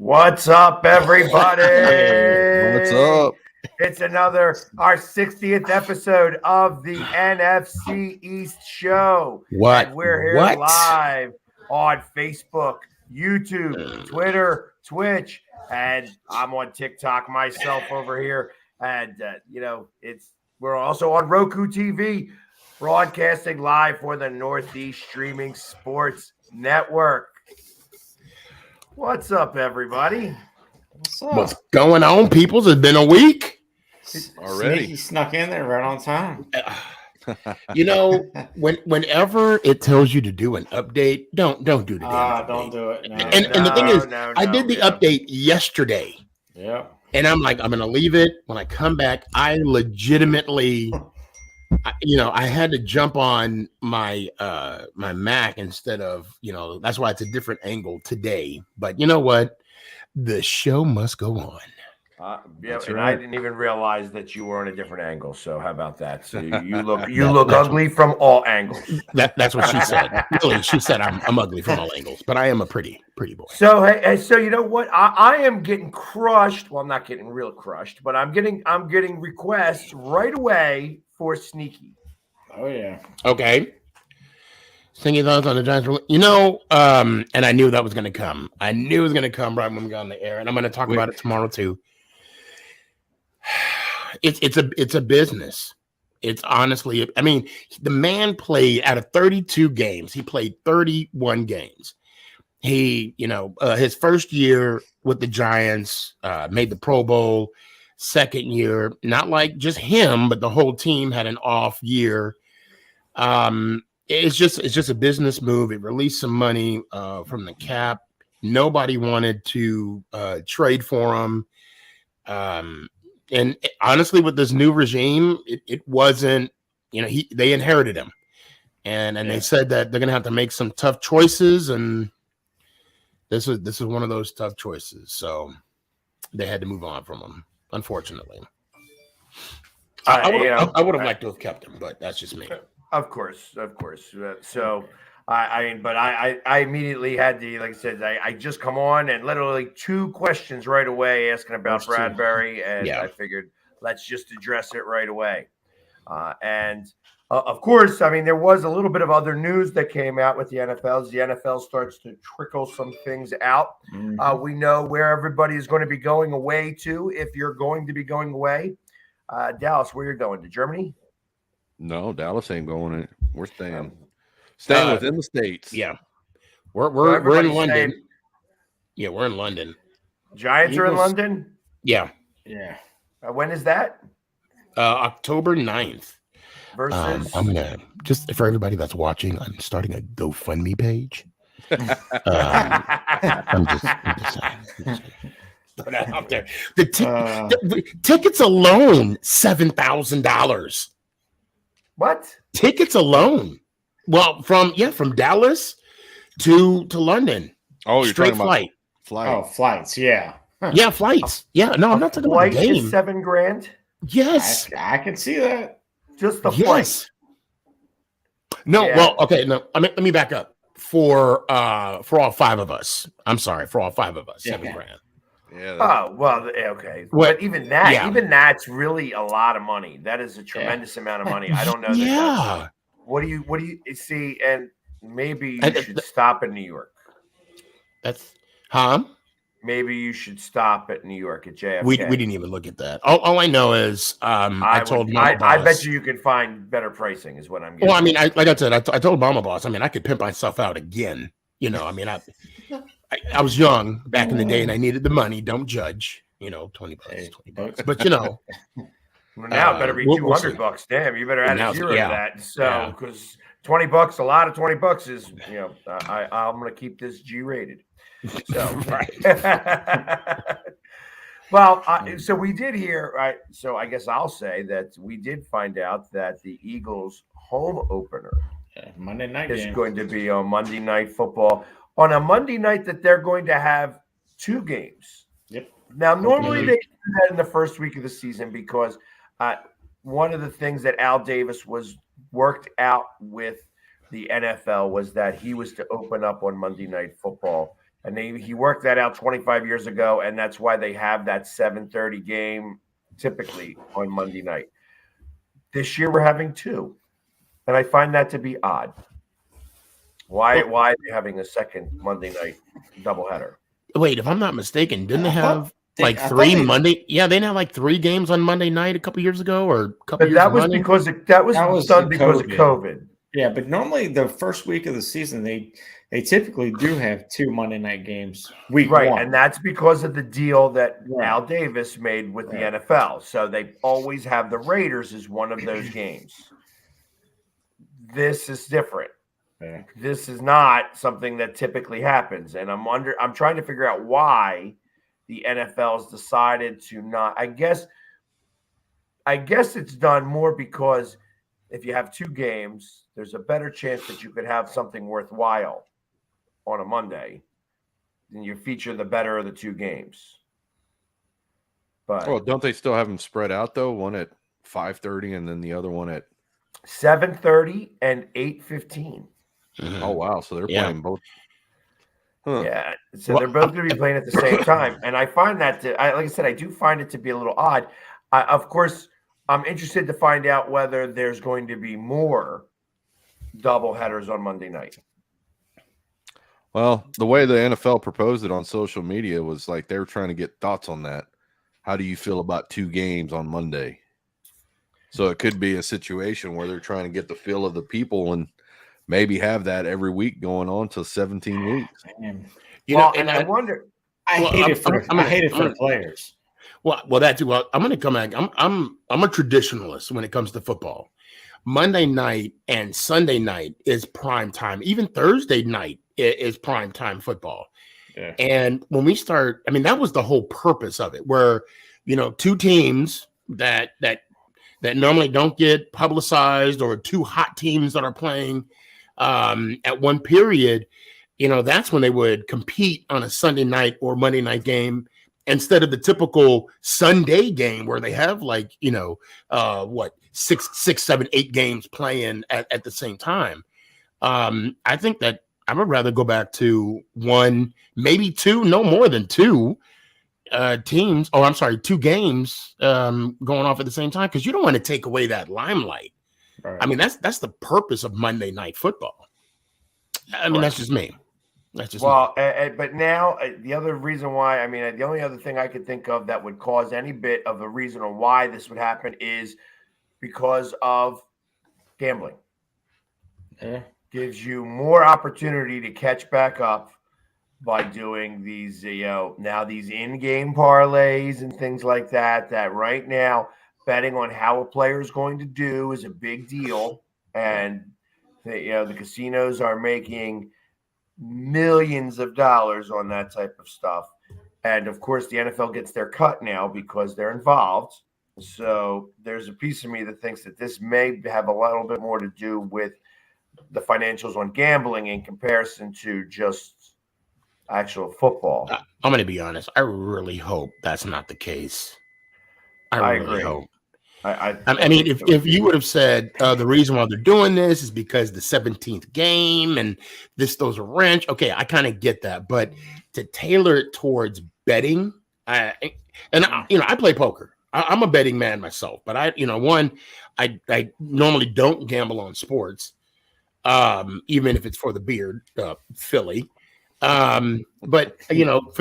What's up, everybody? What's up? It's our 60th episode of the NFC East show. What? And we're here live on Facebook, YouTube, Twitter, Twitch, and I'm on TikTok myself over here. And we're also on Roku TV, broadcasting live for the Northeast Streaming Sports Network. What's up, everybody? What's going on, peoples? It's been a week already. Sneaky snuck in there right on time. Whenever it tells you to do an update, don't do the damn update. Don't do it. No. And the thing is, I did the update yesterday. Yeah. And I'm like, I'm gonna leave it. When I come back, I legitimately, I had to jump on my my Mac instead of, that's why it's a different angle today. But you know what? The show must go on. Right. I didn't even realize that you were on a different angle. So how about that? So you look ugly from all angles. That's what she said. Really, she said I'm ugly from all angles, but I am a pretty boy. So so you know what? I am getting crushed. Well, I'm not getting real crushed, but I'm getting requests right away for Sneaky. Oh yeah. Okay. Singing thoughts on the Giants. And I knew that was going to come. I knew it was going to come right when we got on the air, and I'm going to talk about it tomorrow too. It's a business. It's honestly, the man played out of 32 games. He played 31 games. He, his first year with the Giants, made the Pro Bowl. Second year, not like just him, but the whole team had an off year. It's just a business move. It released some money from the cap. Nobody wanted to trade for him. And honestly, with this new regime, it wasn't, they inherited him. And they said that they're going to have to make some tough choices. And this is one of those tough choices. So they had to move on from him, unfortunately. I would have liked to have kept him, but that's just me. Of course. So, I immediately had to, like I said, I just come on and literally 2 questions right away asking about Bradbury, and I figured let's just address it right away. Of course, there was a little bit of other news that came out with the NFL. As the NFL starts to trickle some things out. Mm-hmm. We know where everybody is going to be going away to. If you're going to be going away, Dallas, where you're going to Germany? No, Dallas ain't going in. We're staying within the States. Yeah. We're in London. Yeah, we're in London. Giants are in London? Yeah. Yeah. When is that? October 9th. Versus I'm gonna just for everybody that's watching, I'm starting a GoFundMe page. I'm just saying. Put that out there. The tickets alone, $7,000. what? Tickets alone. Well, from Dallas to London. Oh, you're Straight talking about flight. Oh, flights. Yeah. Yeah, flights. Yeah, no, I'm not talking about the Flight is game. $7,000. Yes. I can see that. Just the Yes. flight. No, Yeah. well, okay, no. Let me back up. For all five of us. I'm sorry, for all five of us, Yeah. $7,000. Yeah. Oh, well, okay. What- But even that's really a lot of money. That is a tremendous amount of money. I don't know. Yeah. What do you see? And maybe you And should stop in New York. That's Maybe you should stop at New York at JFK. we didn't even look at that. All I know is I told Mama Boss. I bet you could find better pricing is what I'm getting. Well, I mean, like I said, I told Mama Boss, I mean, I could pimp myself out again. I mean, I was young back in the day and I needed the money. Don't judge. $20, $20. But well, now it better be we'll see. $200. Damn, you better add a zero to that. So because $20, a lot of $20 is, I'm gonna keep this G-rated. So well, so we did hear, right? So I guess I'll say that we did find out that the Eagles' home opener Monday night is game. going to be on Monday Night Football on a Monday night that they're going to have two games. Yep. Now, normally they do that in the first week of the season because one of the things that Al Davis was worked out with the NFL was that he was to open up on Monday Night Football. And he worked that out 25 years ago, and that's why they have that 7:30 game typically on Monday night. This year we're having two, and I find that to be odd. Why are they having a second Monday night doubleheader? Wait, if I'm not mistaken, didn't they have I three thought Monday? Yeah, they had like 3 games on Monday night a couple years ago, or a couple But years. that was running? because that was done because of COVID. COVID. Yeah, but normally the first week of the season, they typically do have 2 Monday night games week Right, one. and that's because of the deal that Right. Al Davis made with the Right. NFL. So they always have the Raiders as one of those games. This is different. Yeah. This is not something that typically happens, and I'm trying to figure out why the NFL's decided to not. I guess it's done more because if you have 2 games, there's a better chance that you could have something worthwhile on a Monday, then you feature the better of the 2 games. But Don't they still have them spread out though? One at 5:30 and then the other one at 7:30 and 8:15. Oh wow! So they're playing both. Huh. Yeah, so they're both going to be playing at the same time, and I find that like I said, I do find it to be a little odd. Of course, I'm interested to find out whether there's going to be more double headers on Monday night. Well, the way the NFL proposed it on social media was like they were trying to get thoughts on that. How do you feel about 2 games on Monday? So it could be a situation where they're trying to get the feel of the people and maybe have that every week going on to 17 weeks. Man. I wonder. I hate it for the players. Well, I'm going to come back. I'm a traditionalist when it comes to football. Monday night and Sunday night is prime time. Even Thursday night is prime time football. Yeah. And when we start, I mean, that was the whole purpose of it, where 2 teams that normally don't get publicized, or 2 hot teams that are playing at one period, that's when they would compete on a Sunday night or Monday night game, instead of the typical Sunday game where they have 6, 7, 8 games playing at the same time. I think that I would rather go back to 1, maybe 2, no more than 2 teams. Oh, I'm sorry, 2 games going off at the same time, because you don't want to take away that limelight. Right. I mean, that's the purpose of Monday Night Football. I mean, that's just me. That's just me. But now the other reason why, the only other thing I could think of that would cause any bit of a reason on why this would happen is because of gambling. Yeah. Gives you more opportunity to catch back up by doing these, now these in-game parlays and things like that. That right now betting on how a player is going to do is a big deal, and the casinos are making millions of dollars on that type of stuff. And of course, the NFL gets their cut now because they're involved. So there's a piece of me that thinks that this may have a little bit more to do with the financials on gambling in comparison to just actual football. I'm going to be honest. I really hope that's not the case. I really agree. hope. I mean, if you would have said the reason why they're doing this is because the 17th game and this throws a wrench, okay, I kind of get that. But to tailor it towards betting, I play poker. I'm a betting man myself, but I normally don't gamble on sports, even if it's for the beard, Philly. But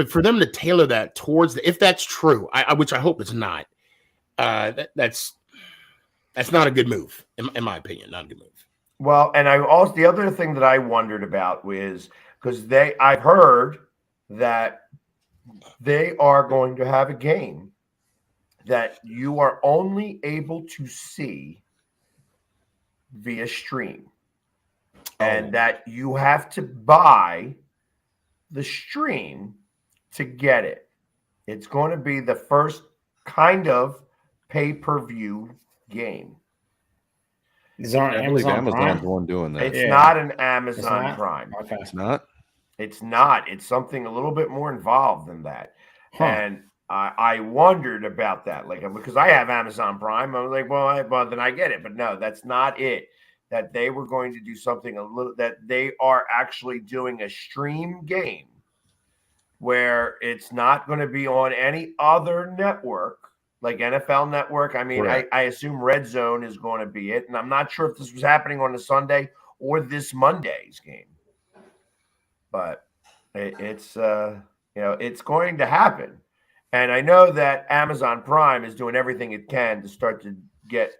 for them to tailor that towards if that's true, which I hope it's not. That's not a good move, in my opinion. Not a good move. Well, and the other thing that I wondered about was because I've heard that they are going to have a game that you are only able to see via stream, and that you have to buy the stream to get it. It's going to be the first kind of pay-per-view game. Is on Amazon's Prime? the one doing that. It's not an Amazon Prime. Okay. It's not. It's not. It's something a little bit more involved than that. Huh. And I wondered about that, because I have Amazon Prime. I was like, well, then I get it. But no, that's not it. That they were going to do something that they are actually doing a stream game where it's not going to be on any other network, like NFL Network. I mean, I assume Red Zone is going to be it. And I'm not sure if this was happening on a Sunday or this Monday's game. But it's going to happen. And I know that Amazon Prime is doing everything it can to start to get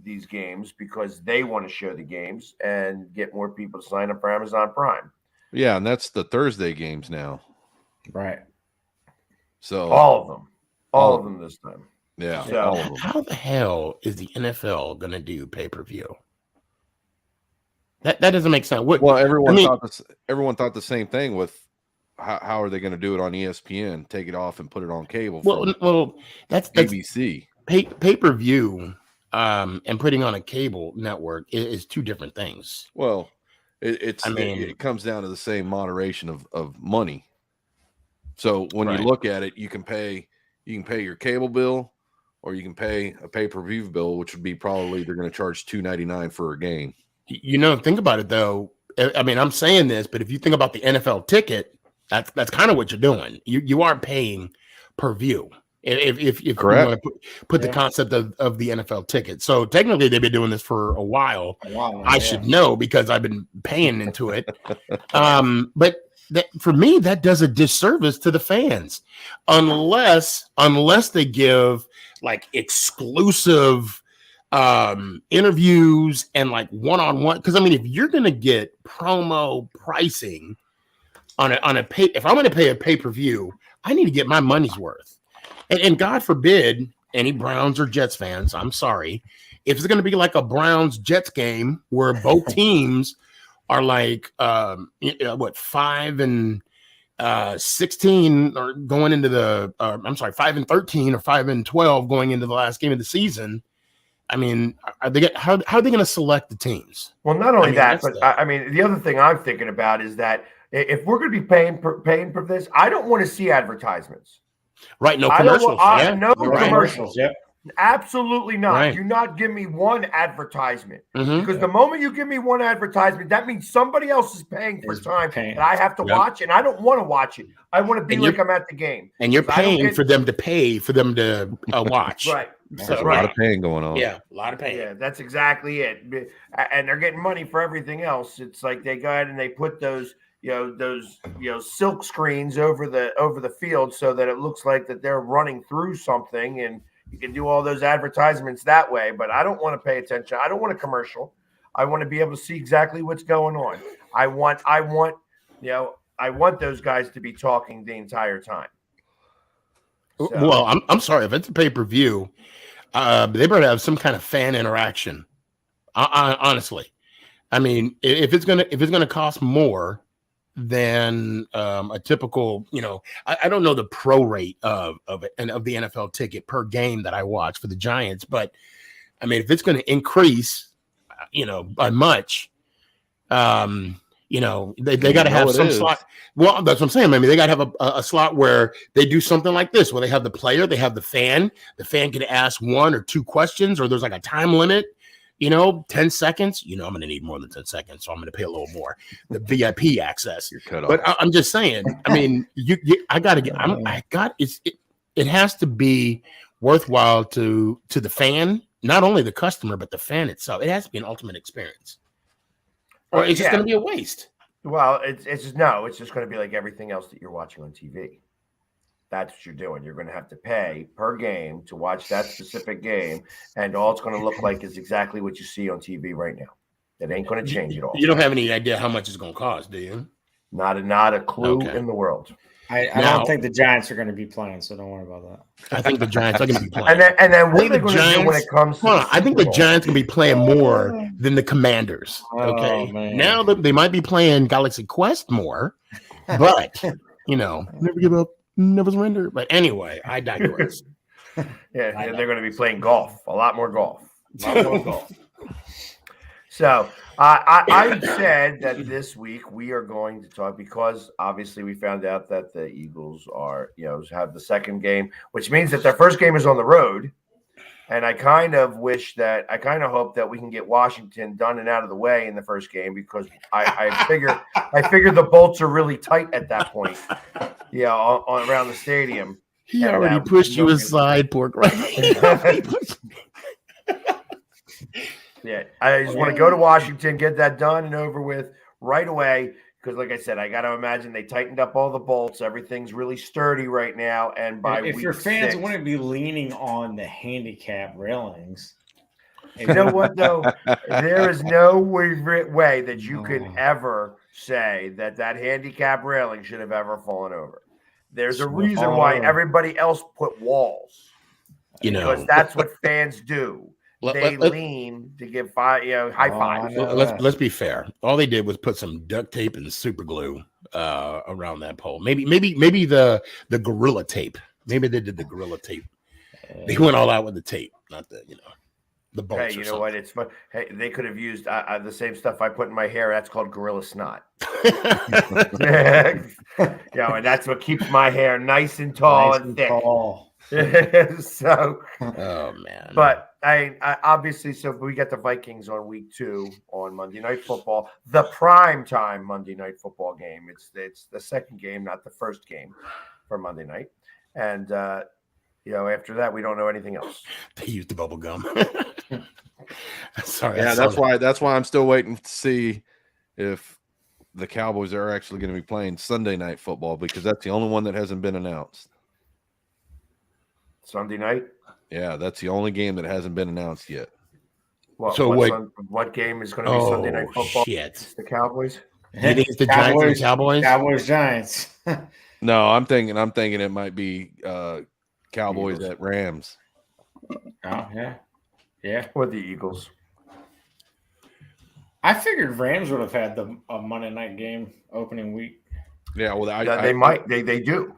these games because they want to show the games and get more people to sign up for Amazon Prime. Yeah, and that's the Thursday games now. Right. So all of them this time. Yeah. So, all of them. How the hell is the NFL going to do pay-per-view? That doesn't make sense. Well, everyone thought the same thing with how are they going to do it on ESPN? Take it off and put it on cable. Well, that's ABC. Pay-per-view and putting on a cable network is two different things. Well, it comes down to the same moderation of money. So when you look at it, you can pay your cable bill, or you can pay a pay-per-view bill, which would be probably they're going to charge $2.99 for a game. Think about it though. I mean, I'm saying this, but if you think about the NFL ticket, that's kind of what you're doing. You are paying per view. If you want to put the concept of the NFL ticket. So technically they've been doing this for a while. I should know because I've been paying into it. But for me, that does a disservice to the fans unless they give like exclusive interviews and like one-on-one. Because I mean, if you're gonna get promo pricing if I'm gonna pay a pay-per-view, I need to get my money's worth. And God forbid any Browns or Jets fans, I'm sorry, if it's gonna be like a Browns Jets game where both teams are like 5-16 or going into the 5-13 or 5-12 going into the last game of the season. I mean, how are they going to select the teams? Well, not only that, but the other thing I'm thinking about is that if we're going to be paying for this, I don't want to see advertisements. Right? No commercials. No commercials. Yep. Absolutely not. Right. Do not give me one advertisement Mm-hmm. because the moment you give me one advertisement, that means somebody else is paying for time that I have to watch, and I don't want to watch it. I want to be like I'm at the game, and you're paying for them to pay for them to watch. Right. There's a lot of paying going on. Yeah, a lot of paying. Yeah, that's exactly it. And they're getting money for everything else. It's like they go ahead and they put those silk screens over the field so that it looks like that they're running through something, and you can do all those advertisements that way. But I don't want to pay attention. I don't want a commercial. I want to be able to see exactly what's going on. I want those guys to be talking the entire time. So. Well, I'm sorry if it's a pay-per-view. They better have some kind of fan interaction. Honestly, I mean, if it's gonna cost more than a typical, I don't know the pro rate of it and of the NFL ticket per game that I watch for the Giants, but I mean, if it's going to increase, by much, they got to have some slot. Well, that's what I'm saying. I mean, they got to have a slot where they do something like this, where they have the player, they have the fan can ask 1 or 2 questions, or there's like a time limit. 10 seconds, I'm going to need more than 10 seconds. So I'm going to pay a little more. The VIP access. You're cut but off. I'm just saying, I mean, it has to be worthwhile to the fan, not only the customer, but the fan itself. It has to be an ultimate experience. Or it's just going to be a waste. Well, it's just going to be like everything else that you're watching on TV. That's what you're doing. You're going to have to pay per game to watch that specific game, and all it's going to look like is exactly what you see on TV right now. It ain't going to change at all. You don't have any idea how much it's going to cost, do you? Not a clue in the world. I don't think the Giants are going to be playing, so don't worry about that. I think the Giants are going to be playing. And then what are they going to do when it comes to I think the Giants can be playing more than the Commanders. Okay. Now they might be playing Galaxy Quest more, but never give up, never surrender. But anyway, I digress. They're going to be playing golf, a lot more golf. So I said that this week we are going to talk, because obviously we found out that the Eagles are, have the second game, which means that their first game is on the road. And I kind of hope that we can get Washington done and out of the way in the first game, because I figure the bolts are really tight at that point. Around the stadium. He already pushed you aside, pork. Right? Yeah, I just want to go to Washington, get that done and over with right away. Because, like I said, I got to imagine they tightened up all the bolts. Everything's really sturdy right now. And if your fans wouldn't be leaning on the handicap railings, you know what though? There is no way that you can ever say that handicap railing should have ever fallen over. There's a reason why everybody else put walls. Because that's what fans do. They lean to give high fives. Let's be fair. All they did was put some duct tape and super glue around that pole. Maybe the Gorilla tape. Maybe they did the Gorilla tape. They went all out with the tape, not the the bolts. Hey, you know what? It's fun. Hey, they could have used the same stuff I put in my hair. That's called Gorilla Snot. And that's what keeps my hair nice and tall and thick. So, oh man. But I obviously, so we got the Vikings on week 2 on Monday Night Football, the prime time Monday Night Football game. It's the second game, not the first game for Monday night. And after that, we don't know anything else. They used the bubble gum. Sorry. Yeah, that's why I'm still waiting to see if the Cowboys are actually going to be playing Sunday Night Football, because that's the only one that hasn't been announced. Sunday night? Yeah, that's the only game that hasn't been announced yet. Well, so what game is going to be Sunday Night Football? Shit. It's the Cowboys? You think it's the Giants and Cowboys? Cowboys, Giants. No, I'm thinking it might be Cowboys at Rams. Oh, yeah. Yeah. Or the Eagles. I figured Rams would have had a Monday night game opening week. Yeah, well, they might. They do.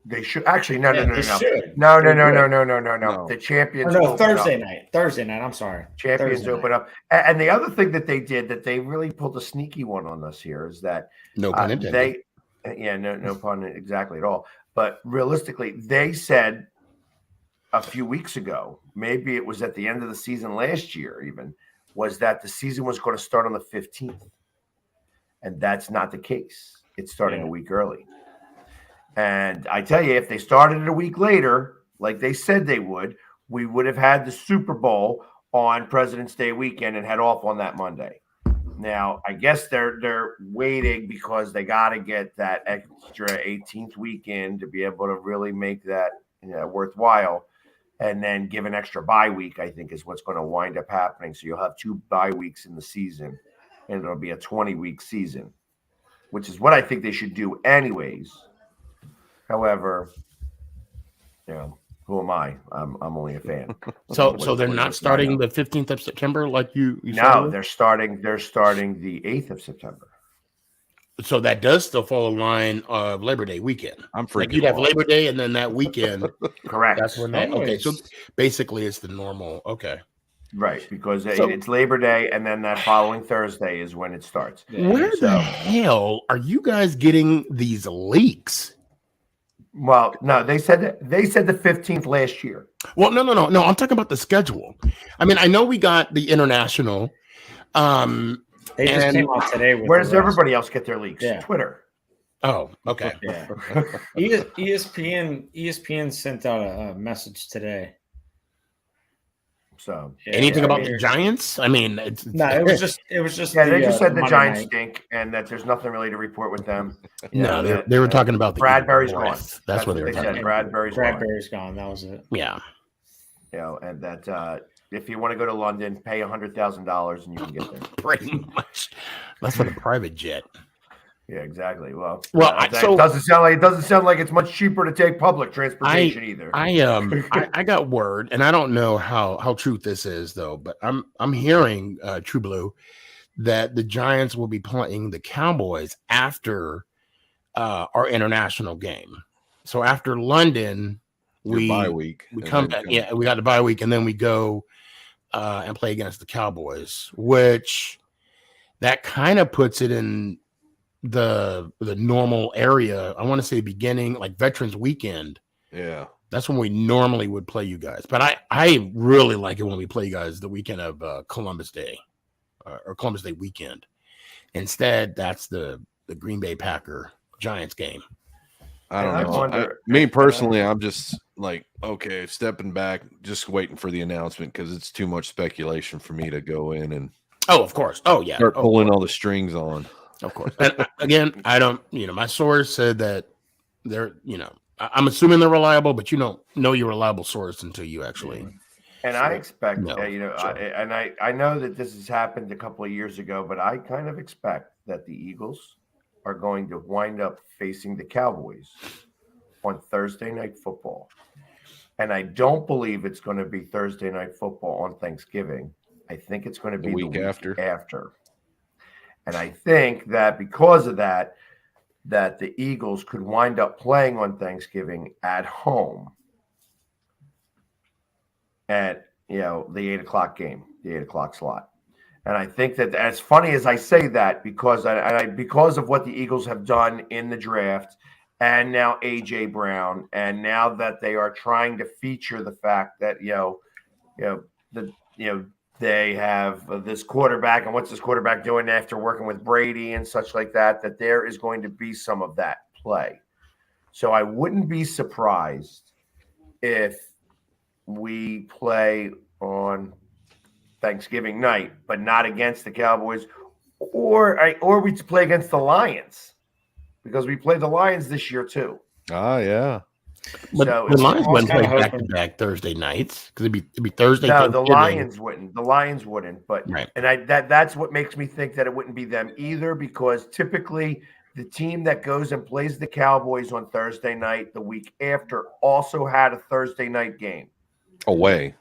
They should actually. No. Should. No. The champions. Thursday night. I'm sorry. Champions Thursday open night. up. And the other thing that they did that they really pulled a sneaky one on us here is that no pun intended. No pun exactly at all. But realistically, they said a few weeks ago, maybe it was at the end of the season last year, even, was that the season was going to start on the 15th, and that's not the case. It's starting a week early. And I tell you, if they started it a week later, like they said they would, we would have had the Super Bowl on President's Day weekend and head off on that Monday. Now, I guess they're waiting because they got to get that extra 18th weekend to be able to really make that worthwhile. And then give an extra bye week, I think, is what's going to wind up happening. So you'll have 2 bye weeks in the season, and it'll be a 20-week season, which is what I think they should do anyways. However, who Who am I? I'm only a fan. So they're not starting the 15th of September like you No, they're starting the 8th of September. So that does still fall in line of Labor Day weekend. I'm freaking. Like you'd have Labor Day and then that weekend. Correct. That's when that. Okay, so basically it's the normal. Okay. Right, because it's Labor Day, and then that following Thursday is when it starts. Where the hell are you guys getting these leaks? Well, no, they said the 15th last year. Well, no. I'm talking about the schedule. I mean, I know we got the international. They just came out today. Where does everybody else get their leaks? Yeah. Twitter. Oh, okay. Yeah. ESPN sent out a message today. So anything about the Giants? I mean, it was just. Yeah, they just said the Giants stink, and that there's nothing really to report with them. No, they were talking about the Bradbury's gone. That's what they were talking about. Bradbury's gone. That was it. Yeah. And that if you want to go to London, pay $100,000 and you can get there. Pretty much. That's for the private jet. Yeah, exactly. Well, it doesn't sound like it's much cheaper to take public transportation either. I got word, and I don't know how true this is though, but I'm hearing True Blue that the Giants will be playing the Cowboys after our international game. So after London, we bye week. We come back. Yeah, we got the bye week, and then we go and play against the Cowboys, which that kind of puts it in the normal area. I want to say beginning like Veterans Weekend. Yeah, that's when we normally would play you guys. But I really like it when we play you guys the weekend of Columbus Day or Columbus Day weekend. Instead, that's the Green Bay Packer Giants game. I don't know. Me personally, I'm just like, okay, stepping back, just waiting for the announcement because it's too much speculation for me to go in and of course. Oh yeah, start pulling all the strings on. Of course. And again, I don't, my source said that they're, I'm assuming they're reliable, but you don't know your reliable source until you actually. And I expect, I know that this has happened a couple of years ago, but I kind of expect that the Eagles are going to wind up facing the Cowboys on Thursday Night Football. And I don't believe it's going to be Thursday Night Football on Thanksgiving. I think it's going to be the week after. And I think that because of that the Eagles could wind up playing on Thanksgiving at home at, the 8:00 game, the 8:00 slot. And I think that as funny as I say that, because because of what the Eagles have done in the draft and now A.J. Brown, and now that they are trying to feature the fact that, they have this quarterback, and what's this quarterback doing after working with Brady and such like that there is going to be some of that play. So I wouldn't be surprised if we play on Thanksgiving night, but not against the Cowboys, or we play against the Lions, because we played the Lions this year too. Ah, yeah. But so the Lions wouldn't play back-to-back Thursday nights because it'd be Thursday. No, the Lions wouldn't. The Lions wouldn't. But right. And that's what makes me think that it wouldn't be them either, because typically the team that goes and plays the Cowboys on Thursday night the week after also had a Thursday night game away.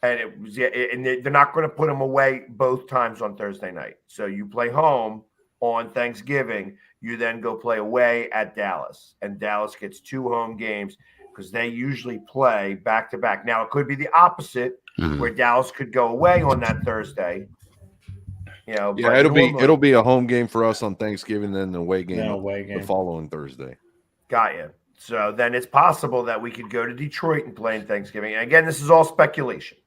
And it was, and they're not going to put them away both times on Thursday night. So you play home on Thanksgiving, you then go play away at Dallas, and Dallas gets 2 home games because they usually play back to back. Now it could be the opposite, where Dallas could go away on that Thursday. Yeah, it'll be a home game for us on Thanksgiving, then the away game the following Thursday. Got you. So then it's possible that we could go to Detroit and play in Thanksgiving. And again, this is all speculation,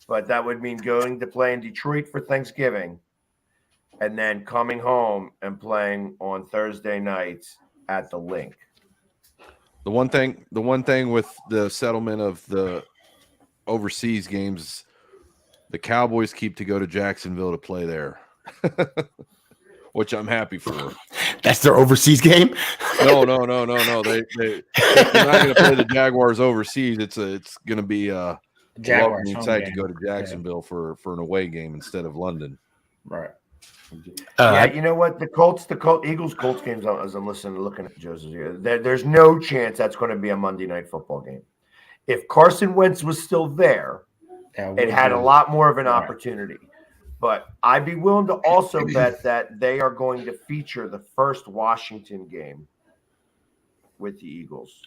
but that would mean going to play in Detroit for Thanksgiving and then coming home and playing on Thursday nights at the Link. The one thing with the settlement of the overseas games, the Cowboys keep to go to Jacksonville to play there, which I'm happy for. That's their overseas game? No. They're not going to play the Jaguars overseas. It's going to be a welcoming sight to go to Jacksonville for an away game instead of London. Right. You know what? The Eagles-Colts games, as I'm looking at Joseph here, there's no chance that's going to be a Monday Night Football game. If Carson Wentz was still there, it had a lot more of an opportunity. But I'd be willing to also bet that they are going to feature the first Washington game with the Eagles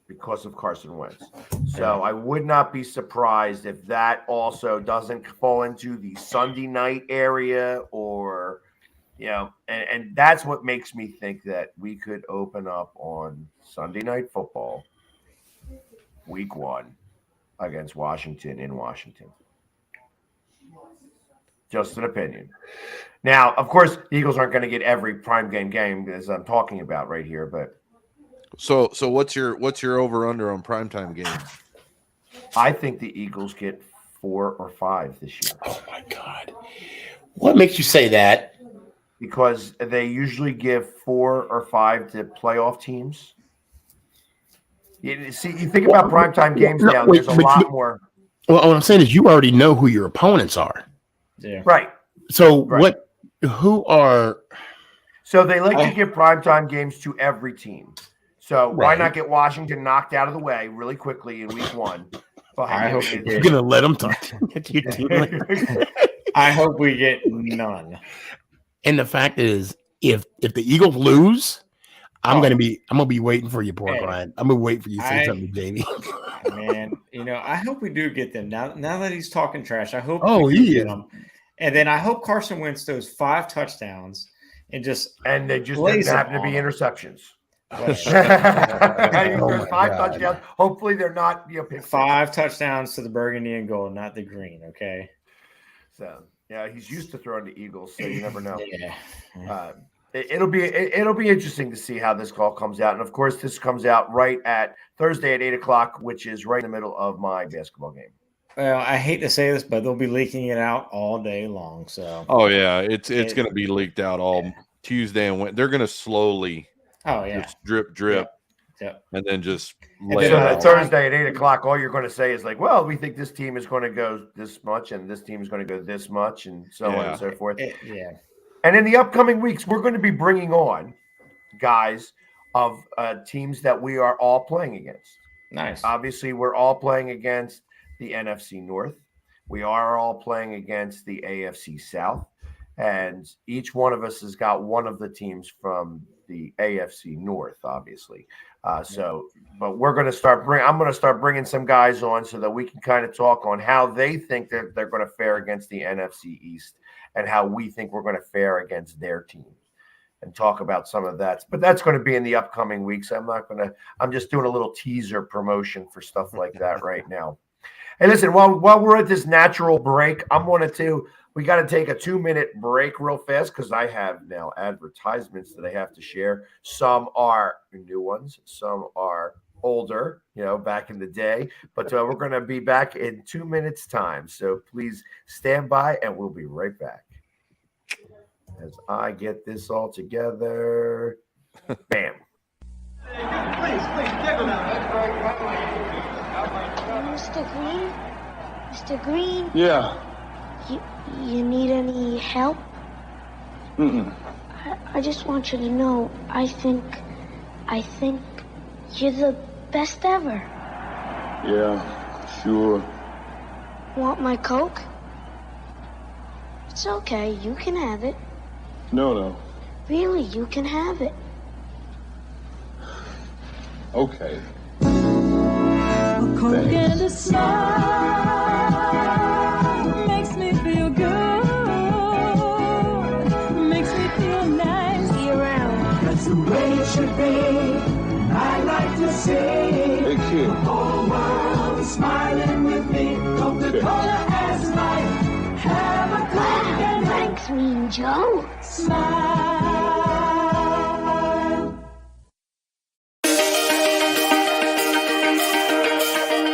because of Carson Wentz. So I would not be surprised if that also doesn't fall into the Sunday night area or, and that's what makes me think that we could open up on Sunday Night Football, week 1, against Washington in Washington. Just an opinion. Now, of course, the Eagles aren't going to get every prime game as I'm talking about right here, but so what's your over under on primetime games? I think the Eagles get 4 or 5 this year. Oh my God! What makes you say that? Because they usually give 4 or 5 to playoff teams. You think about primetime games now. There's a lot more. Well, what I'm saying is, you already know who your opponents are. Yeah. Right. So who are? So they like to give primetime games to every team. So why not get Washington knocked out of the way really quickly in week 1? I hope you're gonna let them talk. I hope we get none. And the fact is, if the Eagles lose, I'm gonna be waiting for you, poor Brian. I'm gonna wait for you to say something to Jamie. Man, I hope we do get them. Now that he's talking trash, I hope he get them. And then I hope Carson Wentz throws 5 touchdowns and they just happen to be interceptions. There's 5 touchdowns. Hopefully they're not 5 touchdowns to the burgundy and gold, not the green. Okay. So he's used to throwing to Eagles, so you never know. Yeah. It'll be interesting to see how this call comes out, and of course, this comes out right at Thursday at 8:00, which is right in the middle of my basketball game. Well, I hate to say this, but they'll be leaking it out all day long. So. Oh yeah, it's going to be leaked out all Tuesday and Wednesday. They're going to slowly. Oh yeah. Just drip. Yeah. And then just lay it out. Thursday at 8:00, all you're going to say is like, well, we think this team is going to go this much, and this team is going to go this much, and so on and so forth. And in the upcoming weeks, we're going to be bringing on guys of teams that we are all playing against. Nice. Obviously, we're all playing against the NFC North. We are all playing against the AFC South. And each one of us has got one of the teams from the AFC North, obviously. But we're going to I'm going to start bringing some guys on so that we can kind of talk on how they think they're going to fare against the NFC East and how we think we're going to fare against their team and talk about some of that. But that's going to be in the upcoming weeks. I'm just doing a little teaser promotion for stuff like that right now. Hey, listen, while we're at this natural break, we got to take a 2-minute break real fast because I have now advertisements that I have to share. Some are new ones, some are older, back in the day. But we're going to be back in 2 minutes' time. So please stand by and we'll be right back. As I get this all together. Bam. Please, give it up. Mr. Green? Mr. Green? Yeah. You need any help? I just want you to know, I think you're the best ever. Yeah, sure. Want my Coke? It's okay, you can have it. No. Really, you can have it. Okay. A Coke and a smile makes me feel good. Makes me feel nice. Be around. That's the way it should be. I like to see Hey, kid. the whole world smiling with me. Coca-Cola as life. Have a Coke and Thanks, Mean Joe. smile.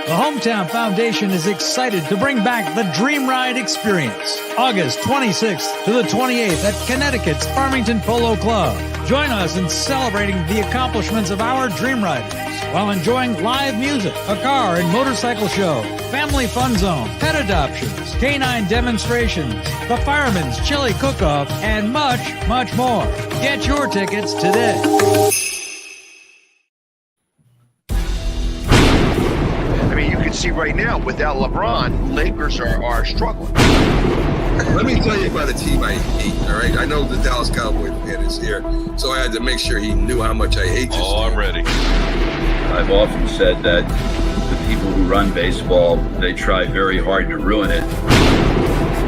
The Hometown Foundation is excited to bring back the Dream Ride experience, August 26th to the 28th at Connecticut's Farmington Polo Club. Join us in celebrating the accomplishments of our Dream Riders while enjoying live music, a car and motorcycle show, family fun zone, pet adoptions, canine demonstrations, the Fireman's Chili Cook-Off, and much, much more. Get your tickets today. I mean, you can see right now, without LeBron, Lakers are struggling. Let me tell you about a team I hate, all right? I know the Dallas Cowboys fan is here, so I had to make sure he knew how much I hate this. Oh, I'm ready. I've often said that the people who run baseball, they try very hard to ruin it.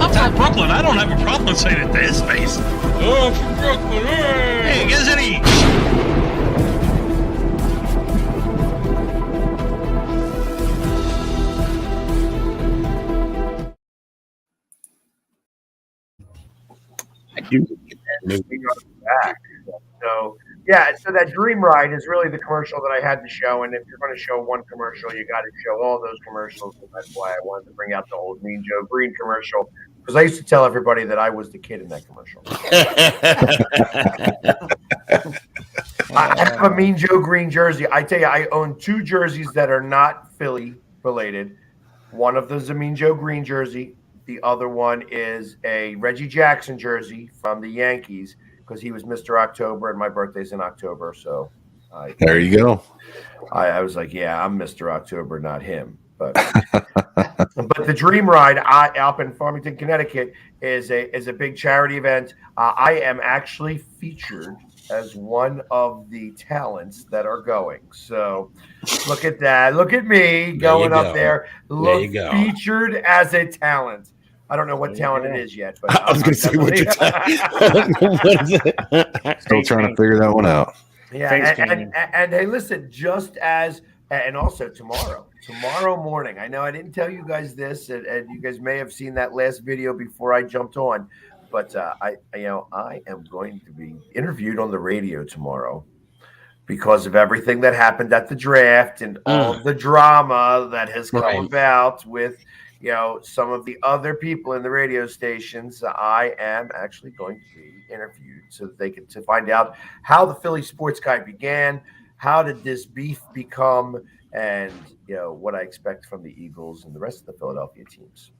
I'm from Brooklyn. I don't have a problem saying it to his face. Oh, I'm from Brooklyn. Hey, get us any. Back. So yeah, so that Dream Ride is really the commercial that I had to show, and if you're going to show one commercial, you got to show all those commercials, and that's why I wanted to bring out the old Mean Joe Green commercial, because I used to tell everybody that I was the kid in that commercial. I have a Mean Joe Green jersey. I tell you, I own 2 jerseys that are not Philly related. One of them is a Mean Joe Green jersey. The other one is a Reggie Jackson jersey from the Yankees, because he was Mr. October and my birthday's in October. So there you go. I was like, yeah, I'm Mr. October, not him. But but the Dream Ride up in Farmington, Connecticut is a big charity event. I am actually featured as one of the talents that are going. So look at that. Look at me going up there. Look, featured as a talent. I don't know what talent it is yet, but I was going to say what you're Still trying to figure that one out. Yeah, and hey, listen, just as and also tomorrow morning. I know I didn't tell you guys this, and you guys may have seen that last video before I jumped on, but I am going to be interviewed on the radio tomorrow because of everything that happened at the draft and all of the drama that has come about with some of the other people in the radio stations. I am actually going to be interviewed so that they can to find out how the Philly sports guy began, how did this beef become, and what I expect from the Eagles and the rest of the Philadelphia teams.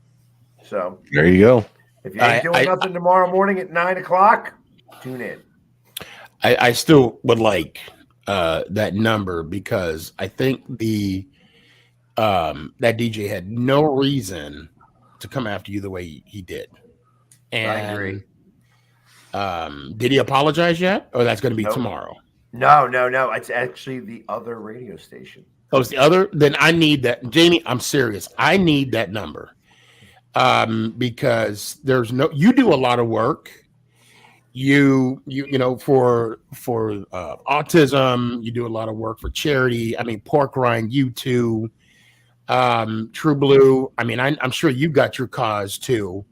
So there you go. If you ain't doing nothing tomorrow morning at 9:00, tune in. I still would like that number, because I think that DJ had no reason to come after you the way he did. And I agree. Did he apologize yet? Or that's going to be tomorrow? No. It's actually the other radio station. Oh, it's the other? Then I need that. Jamie, I'm serious. I need that number. Because you do a lot of work. You for autism, you do a lot of work for charity. I mean, Pork Rind, you too. True Blue. I mean, I'm sure you got your cause too.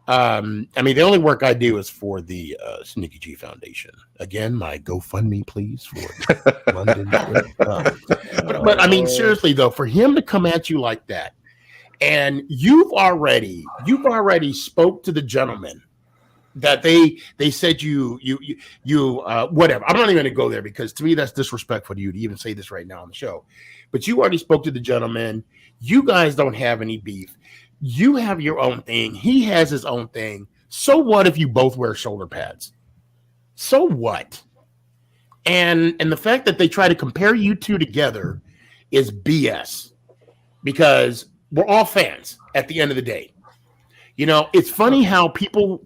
I mean, the only work I do is for the Sneaky G Foundation. Again, my GoFundMe, please, for London. But I mean, seriously though, for him to come at you like that, and you've already spoke to the gentleman that they said you whatever. I'm not even going to go there, because to me that's disrespectful to you to even say this right now on the show. But you already spoke to the gentleman. You guys don't have any beef. You have your own thing. He has his own thing. So what if you both wear shoulder pads? So what? And the fact that they try to compare you two together is BS, because we're all fans at the end of the day. It's funny how people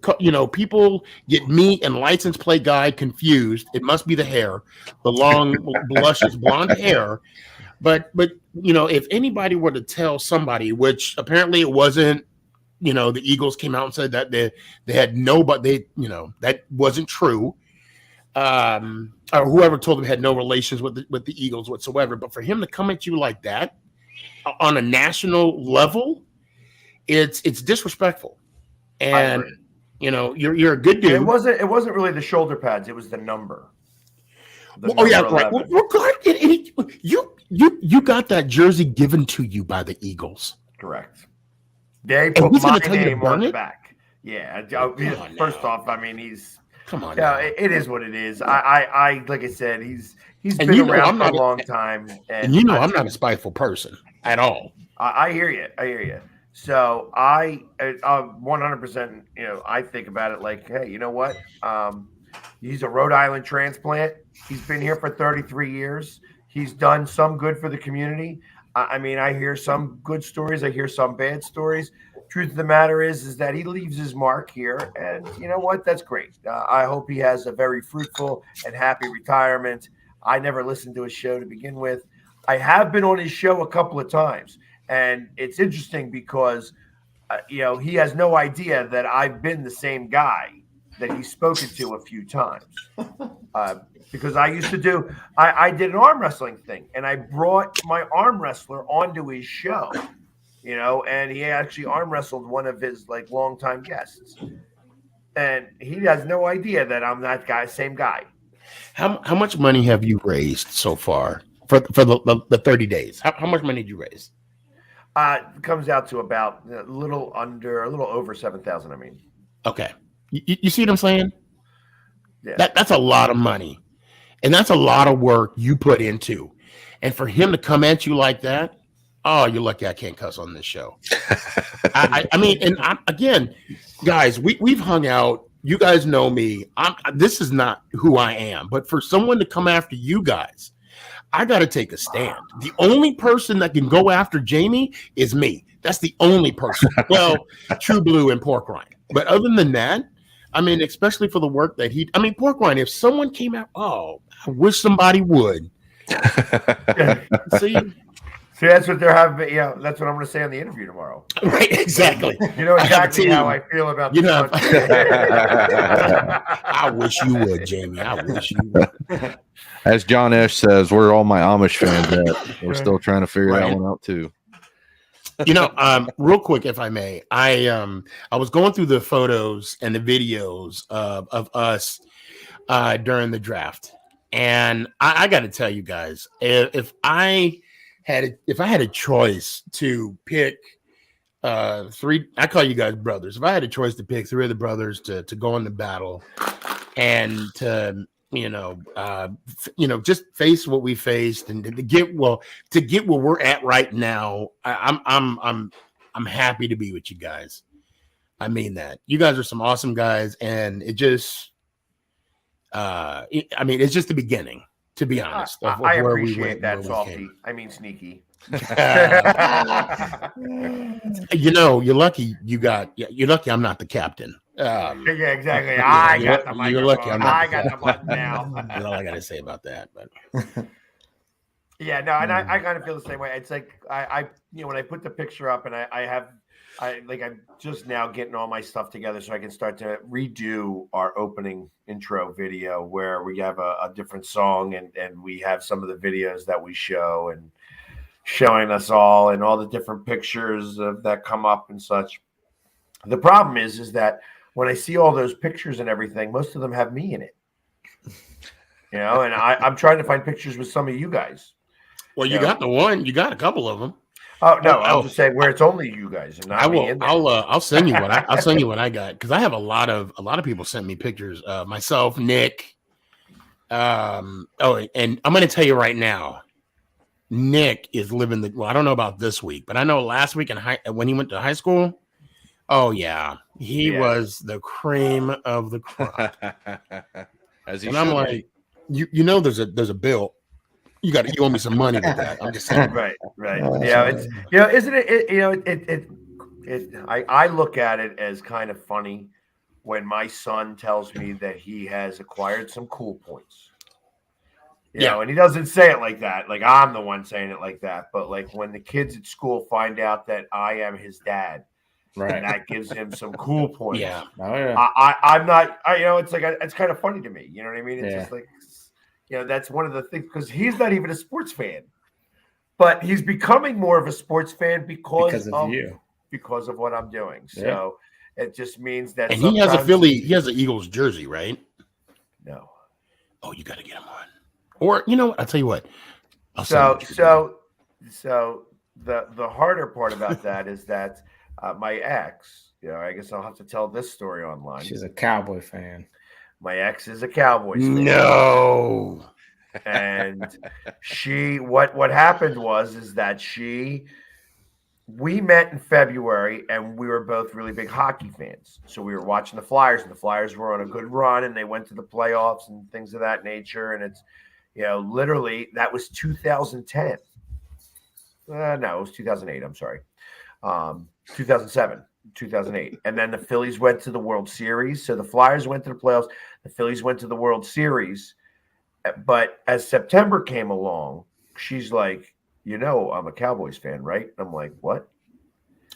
get me and license plate guy confused. It must be the hair, the long, luscious blonde hair. But if anybody were to tell somebody, which apparently it wasn't, the Eagles came out and said that they had nobody, that wasn't true. Or whoever told them had no relations with the Eagles whatsoever. But for him to come at you like that on a national level, it's disrespectful. And you're a good dude. It wasn't really the shoulder pads, it was the number. Right. You got that jersey given to you by the Eagles. Correct. They put my name on the back. Yeah. First off, I mean, he's come on. Yeah, it is what it is. I like I said, he's been around for a long time, and I'm not a spiteful person at all. I hear you. So I 100%. I think about it like, hey, you know what? He's a Rhode Island transplant. He's been here for 33 years. He's done some good for the community. I mean, I hear some good stories. I hear some bad stories. Truth of the matter is that he leaves his mark here, and you know what? That's great. I hope he has a very fruitful and happy retirement. I never listened to his show to begin with. I have been on his show a couple of times, and it's interesting because he has no idea that I've been the same guy that he's spoken to a few times. Because I used to do, I did an arm wrestling thing, and I brought my arm wrestler onto his show, and he actually arm wrestled one of his like longtime guests, and he has no idea that I'm that guy, same guy. How much money have you raised so far for the 30 days? How much money did you raise? It comes out to about a little over 7,000. I mean, okay, you see what I'm saying? Yeah, that's a lot of money. And that's a lot of work you put into. And for him to come at you like that, oh, you're lucky I can't cuss on this show. I mean, and again, guys, we've hung out. You guys know me. This is not who I am. But for someone to come after you guys, I got to take a stand. The only person that can go after Jamie is me. That's the only person. Well, True Blue and Pork Rind. But other than that, I mean, especially for the work that Pork Rind, if someone came out, I wish somebody would. See, that's what they're having. Yeah, that's what I'm going to say on the interview tomorrow. Right, exactly. You know exactly how I feel about this. I wish you would, Jamie. I wish you would. As John Esch says, where are all my Amish fans at? We're still trying to figure that one out too. Real quick, if I may, I was going through the photos and the videos of us during the draft, and I got to tell you guys, if I had a choice to pick three, I call you guys brothers. If I had a choice to pick three of the brothers to go into battle and to just face what we faced and to get where we're at right now, I'm happy to be with you guys. I mean that. You guys are some awesome guys, and it just it's just the beginning, to be honest. I appreciate that, Salty. I mean sneaky. You're lucky you're lucky I'm not the captain. Yeah, exactly. I got the microphone. You're lucky I got the button now. That's all I got to say about that. But yeah, no, and I kind of feel the same way. It's like I when I put the picture up, and I'm just now getting all my stuff together so I can start to redo our opening intro video where we have a different song and we have some of the videos that we show and showing us all and all the different pictures that come up and such. The problem is that when I see all those pictures and everything, most of them have me in it. And I'm trying to find pictures with some of you guys. Well, you got you got a couple of them. Oh no, I'm just saying where it's only you guys and not I will. me in there. I'll send you I'll send you what I got, because I have a lot of people sent me pictures. Myself, Nick. And I'm going to tell you right now, Nick is living I don't know about this week, but I know last week when he went to high school. Oh yeah, he was the cream of the crop. And I'm like, there's a bill. You owe me some money with that. I'm just saying. Right. Yeah, it's isn't it? I look at it as kind of funny when my son tells me that he has acquired some cool points. And he doesn't say it like that. Like I'm the one saying it like that. But like when the kids at school find out that I am his dad. Right, and that gives him some cool points. Yeah, I'm not. It's like it's kind of funny to me. You know what I mean? It's just like, that's one of the things, because he's not even a sports fan, but he's becoming more of a sports fan because of you, because of what I'm doing. So it just means that. And he has he has an Eagles jersey, right? No. Oh, you got to get him on. Or I'll tell you what. So the harder part about that is that. My ex, I guess I'll have to tell this story online. She's a Cowboy fan. My ex is a Cowboys fan. No. And what happened is that we met in February and we were both really big hockey fans. So we were watching the Flyers, and the Flyers were on a good run and they went to the playoffs and things of that nature. And it's, Literally that was 2010. No, it was 2008. I'm sorry. 2007, 2008. And then the Phillies went to the World Series. So the Flyers went to the playoffs. The Phillies went to the World Series. But as September came along, she's like, I'm a Cowboys fan, right? I'm like, what?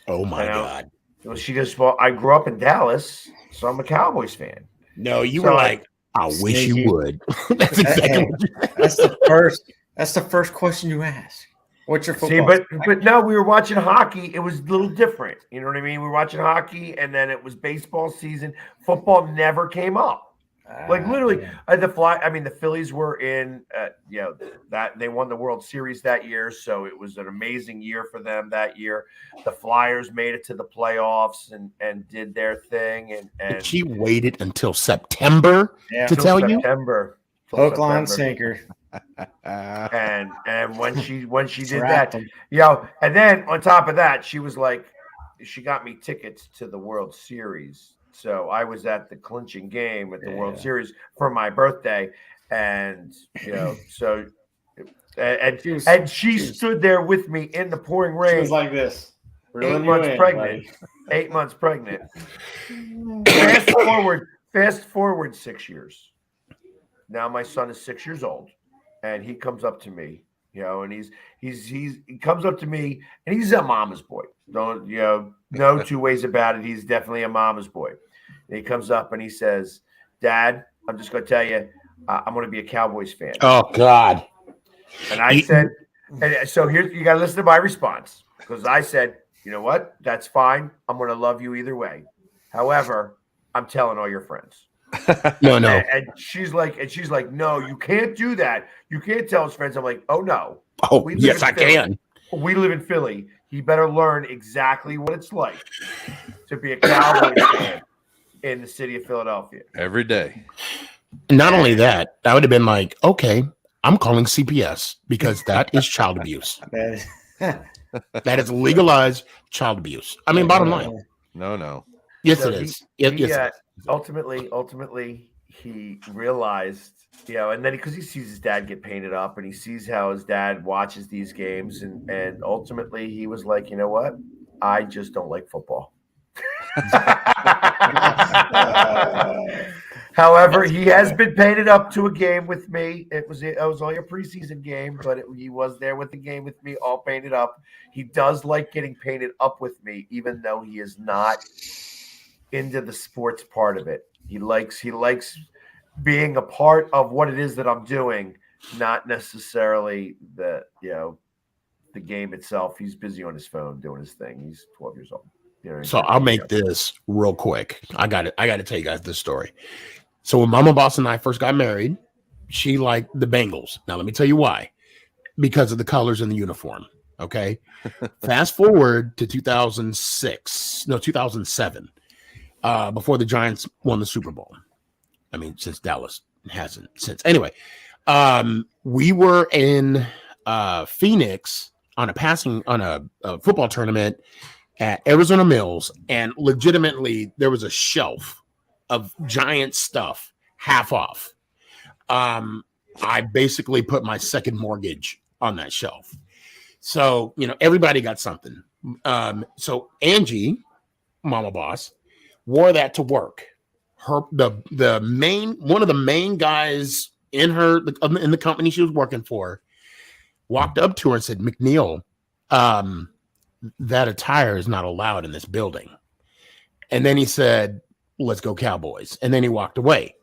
Oh, my God. She goes, well, I grew up in Dallas, so I'm a Cowboys fan. No, you were like, I wish you would. That's exactly what you That's the first question you ask. What's your football? See, but no, we were watching hockey. It was a little different. You know what I mean? We were watching hockey, and then it was baseball season. Football never came up. Like literally, the Phillies were in, that they won the World Series that year, so it was an amazing year for them that year. The Flyers made it to the playoffs and did their thing. And she waited until September to tell you. Hook, line, sinker. And when she did that, and then on top of that, she was like, she got me tickets to the World Series. So I was at the clinching game at the World Series for my birthday, and she stood there with me in the pouring rain. She was like this. 8 months pregnant. 8 months pregnant. Fast forward 6 years. Now my son is 6 years old, and he comes up to me, and he comes up to me, and he's a mama's boy. Don't no two ways about it. He's definitely a mama's boy. And he comes up and he says, "Dad, I'm just going to tell you, I'm going to be a Cowboys fan." Oh God! And I said, and so here you got to listen to my response, because I said, "You know what? That's fine. I'm going to love you either way. However, I'm telling all your friends." No. And she's like, "No, you can't do that. You can't tell his friends." I'm like, "Oh no. Oh yes, I can. We live in Philly. He better learn exactly what it's like to be a Cowboys fan in the city of Philadelphia every day." Not only that, I would have been like, okay, I'm calling CPS, because that is child abuse. That is legalized child abuse. I mean, bottom line. No. Yes, it is. Yes. Ultimately, he realized, and then because he sees his dad get painted up, and he sees how his dad watches these games, and ultimately he was like, you know what? I just don't like football. However, he has been painted up to a game with me. It was only a preseason game, but he was there with the game with me, all painted up. He does like getting painted up with me, even though he is not into the sports part of it. He likes being a part of what it is that I'm doing, not necessarily the game itself. He's busy on his phone doing his thing. He's 12 years old. So I'll make this real quick. I got to tell you guys this story. So when Mama Boss and I first got married, she liked the Bengals. Now let me tell you why. Because of the colors in the uniform. Okay. Fast forward to 2007, before the Giants won the Super Bowl. I mean, since Dallas hasn't since. Anyway, we were in Phoenix on a football tournament at Arizona Mills, and legitimately there was a shelf of Giant stuff half off. I basically put my second mortgage on that shelf. So, everybody got something. So Angie, Mama Boss, wore that to work. One of the main guys in the company she was working for walked up to her and said, "McNeil, that attire is not allowed in this building." And then he said, "Let's go Cowboys." And then he walked away.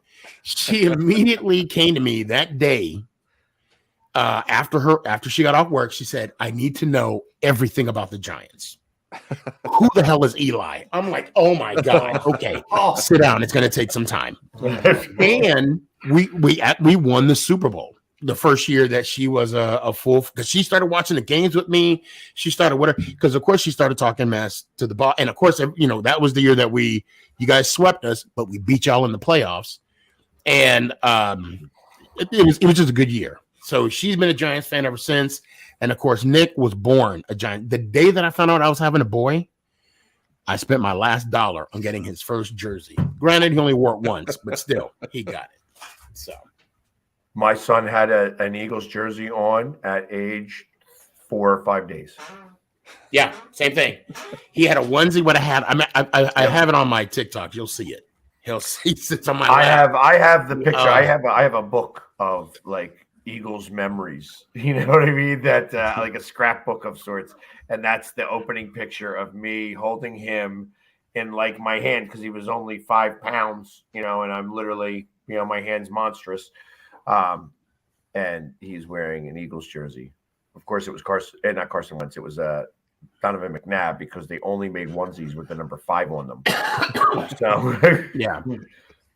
She immediately came to me that day after she got off work. She said, "I need to know everything about the Giants. Who the hell is Eli?" I'm like, "Oh my God. Okay, sit down. It's going to take some time." And we won the Super Bowl the first year that she was a full, because she started watching the games with me. She started with her, because of course she started talking mess to the boss. And of course, that was the year that you guys swept us, but we beat y'all in the playoffs. And it was just a good year. So she's been a Giants fan ever since. And of course, Nick was born a Giant. The day that I found out I was having a boy, I spent my last dollar on getting his first jersey. Granted, he only wore it once, but still, he got it. So My son had an Eagles jersey on at age 4 or 5 days. Yeah, same thing. He had a onesie. What I had, I have it on my TikTok. You'll see it. He sits on my lap. I have the picture. I have a book of like Eagles memories. You know what I mean? That like a scrapbook of sorts, and that's the opening picture of me holding him in like my hand because he was only 5 pounds. You know, and I'm literally, you know, my hand's monstrous. And he's wearing an Eagles jersey. Of course, it was not Carson Wentz. It was Donovan McNabb because they only made onesies with the number 5 on them. So yeah,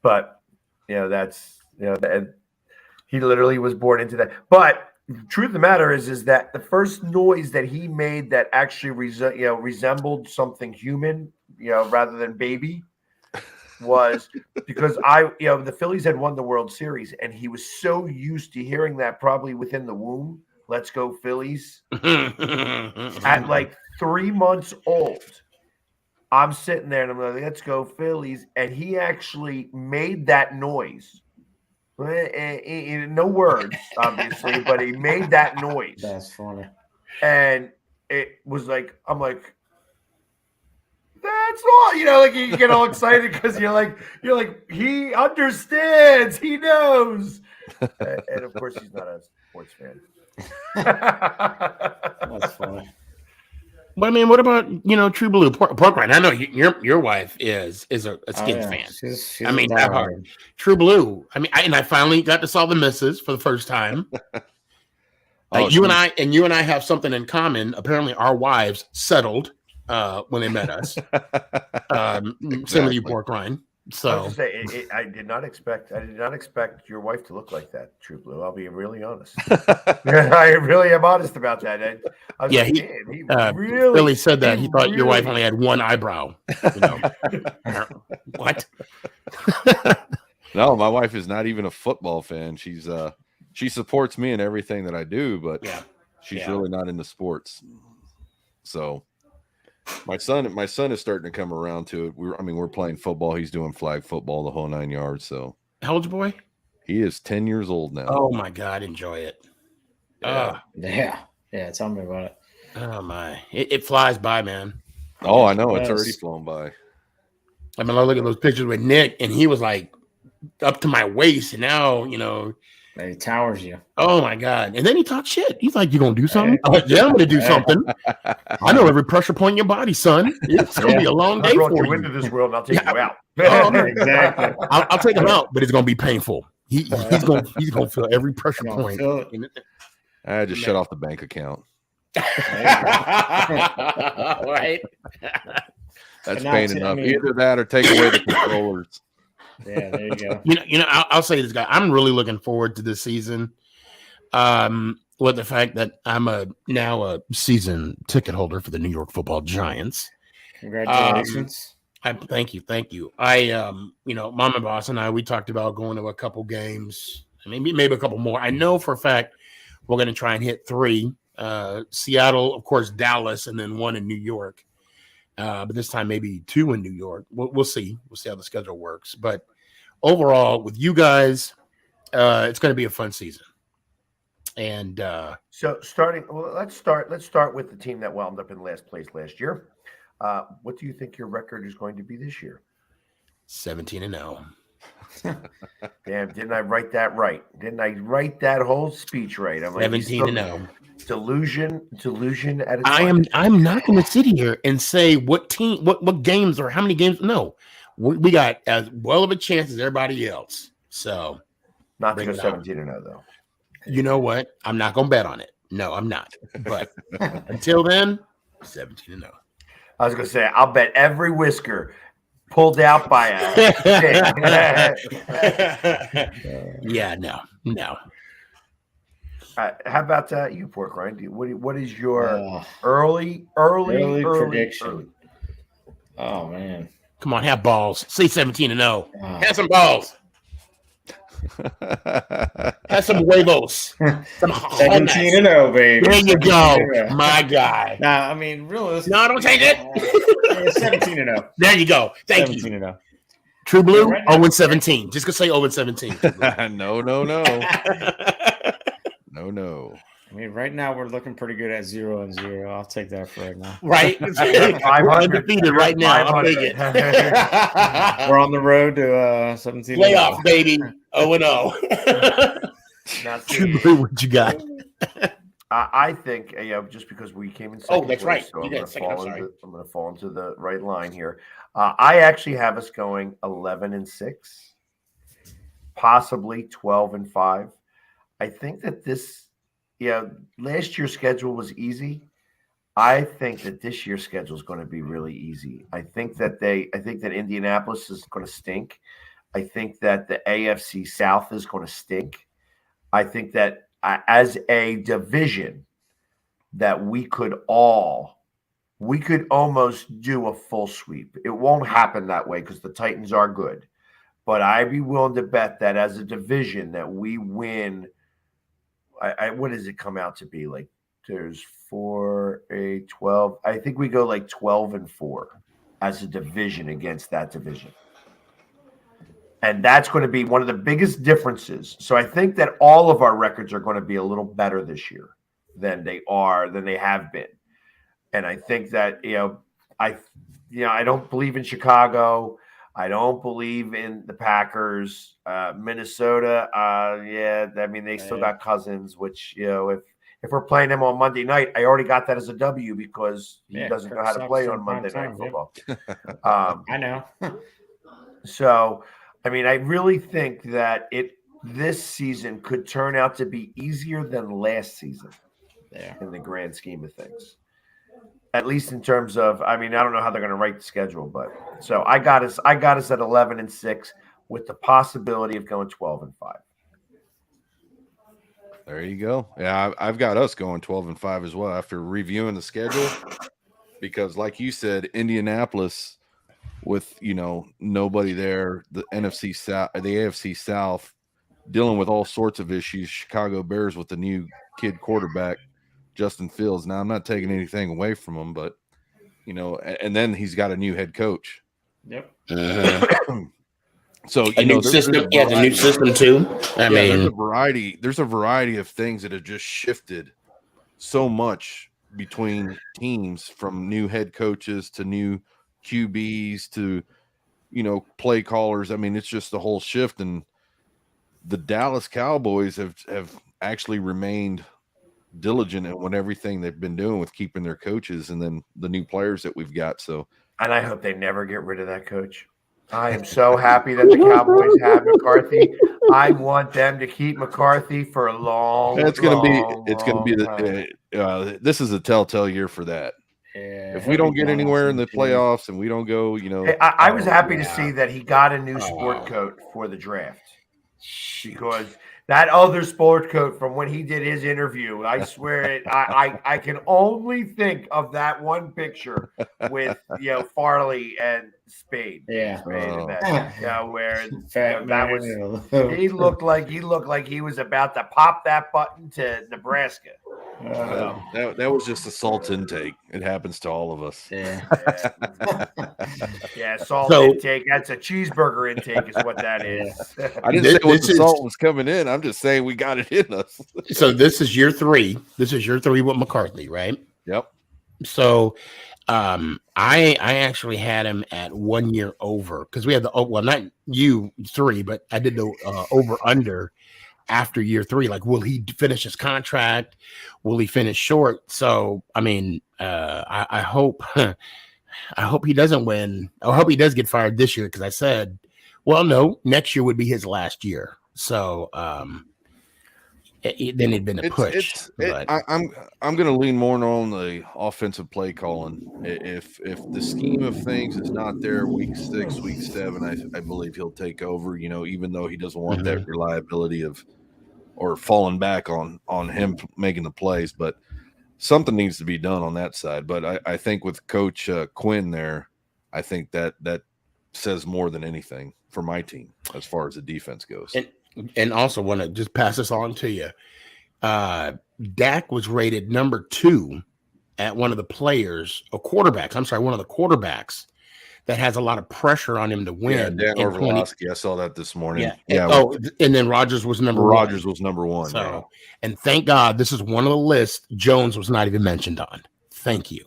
but you know that's and he literally was born into that. But the truth of the matter is that the first noise that he made that actually resembled something human, you know, rather than baby, was because the Phillies had won the World Series, and he was so used to hearing that probably within the womb. Let's go Phillies. At like 3 months old, I'm sitting there and I'm like, let's go Phillies. And he actually made that noise. No words, obviously, but he made that noise. That's funny. And it was like, I'm like, that's all, you know, like you get all excited because you're like, he understands, he knows. And of course, he's not a sports fan. That's funny. But I mean, what about, you know, True Blue Pork Rind? I know your wife is a Skins fan. She's I mean, that hard. True Blue. I mean, I finally got to saw the missus for the first time. You and I have something in common. Apparently, our wives settled when they met us. Same with you, Pork Rind. So I did not expect your wife to look like that, True Blue. I'll be really honest. I really am honest about that. He really said that he thought your wife only had one eyebrow. You know? What? No, my wife is not even a football fan. She supports me in everything that I do, but she's really not into sports. So my son is starting to come around to it. We're playing football. He's doing flag football, the whole 9 yards. So how old's your boy? He is 10 years old now. Oh my God, enjoy it. Yeah. Tell me about it. Oh my, it flies by, man. Oh, I know, it's already flown by. I mean, I look at those pictures with Nick, and he was like up to my waist, and now you know. He towers you. Oh my God. And then he talks shit. He's like, you gonna do something? I'm like, yeah, I'm gonna do something. I know every pressure point in your body, son. It's gonna be a long day for you. Into this world and I'll take you out. Exactly. I'll take him out, but it's gonna be painful. He's gonna feel every pressure point. I had to shut off the bank account. Right. That's pain enough. Either that or take away the controllers. Yeah, there you go. You know, I'll say this, guy. I'm really looking forward to this season. With the fact that I'm now a season ticket holder for the New York Football Giants. Congratulations. Thank you. Mom and Boss and I, we talked about going to a couple games, maybe a couple more. I know for a fact we're going to try and hit 3. Seattle, of course, Dallas, and then 1 in New York. But this time maybe 2 in New York. We'll see. We'll see how the schedule works. But overall, with you guys, it's going to be a fun season. And so let's start with the team that wound up in last place last year. What do you think your record is going to be this year? 17-0. Damn, didn't I write that right? Didn't I write that whole speech right? I'm like 17-0. Delusion at a time. I'm not going to sit here and say what team, what games or how many games. No, we got as well of a chance as everybody else. So not to go 17-0 though. You know what? I'm not going to bet on it. No, I'm not. But until then, 17-0. I was going to say I'll bet every whisker pulled out by a. Yeah, no. How about you, Pork Rind? What is your early prediction? Oh man, come on, have balls. Say 17-0. Have some balls. Have some huevos. 17-0, baby. There you go, my guy. Nah, I mean, realistically. No, don't change it. 17-0. There you go. Thank you. 17-0. True Blue, right now- 0-17. Just gonna say 0-17. No. No. I mean, right now we're looking pretty good at 0-0. I'll take that for right now. Right? We're undefeated right now. I'll take it. We're on the road to 17. Playoff, baby. 0-0. True Blue, what you got? I think just because we came in second. Oh, that's place, right. So You got second. I'm sorry. I'm going to fall into the right line here. I actually have us going 11-6, possibly 12-5. I think that last year's schedule was easy. I think that this year's schedule is going to be really easy. I think that Indianapolis is going to stink. I think that the AFC South is going to stink. I think that as a division that we could almost do a full sweep. It won't happen that way because the Titans are good. But I'd be willing to bet that as a division that we win. What does it come out to be? Like there's 4, 8, 12. I think we go like 12-4 as a division against that division. And that's going to be one of the biggest differences. So I think that all of our records are going to be a little better this year than they have been. And I think that, I don't believe in Chicago. I don't believe in the Packers. Minnesota, they still got Cousins, which, if we're playing them on Monday night, I already got that as a W because he doesn't know how to play on Monday Night Football. I know. So, I mean, I really think that this season could turn out to be easier than last season in the grand scheme of things. At least in terms of, I mean, I don't know how they're going to write the schedule, but so I got us at 11-6 with the possibility of going 12-5. There you go. Yeah, I've got us going 12-5 as well after reviewing the schedule, because like you said, Indianapolis with nobody there, the NFC South, the AFC South dealing with all sorts of issues. Chicago Bears with the new kid quarterback Justin Fields. Now I'm not taking anything away from him, but and then he's got a new head coach. Yep. So a new system, the new system too. I mean, there's a variety of things that have just shifted so much between teams, from new head coaches to new QBs to play callers. I mean, it's just the whole shift, and the Dallas Cowboys have actually remained diligent in everything they've been doing with keeping their coaches and then the new players that we've got. So, and I hope they never get rid of that coach. I am so happy that the Cowboys have McCarthy. I want them to keep McCarthy for a long. This is a telltale year for that. Yeah, if we don't get anywhere in the playoffs and we don't go, I was happy to see that he got a new sport coat for the draft, because that other sport coat from when he did his interview, I swear I can only think of that one picture with Farley and Spade. Yeah, where that was he looked like he was about to pop that button to Nebraska. That was just a salt intake. It happens to all of us. Salt intake. That's a cheeseburger intake, is what that is. I didn't say what the salt was coming in. I'm just saying we got it in us. So this is year 3. This is year 3 with McCarthy, right? Yep. So I actually had him at 1 year over, because we had not you 3, but I did the over under after year 3. Like, will he finish his contract? Will he finish short? So, I mean, I hope he doesn't win. I hope he does get fired this year, because I said, well, no, next year would be his last year. So, then it'd been a push. I'm going to lean more on the offensive play calling. If the scheme of things is not there week 6, week 7, I believe he'll take over. Even though he doesn't want that reliability or falling back on him making the plays, but something needs to be done on that side. But I think with Coach Quinn there, I think that says more than anything for my team as far as the defense goes. And also want to just pass this on to you. Dak was rated number 2 at one of the quarterbacks that has a lot of pressure on him to win. Yeah, Dan in 20 Orlovsky. I saw that this morning. Yeah. And then Rodgers was number one. Rodgers was number one. So, and thank God this is one of the lists Jones was not even mentioned on. Thank you.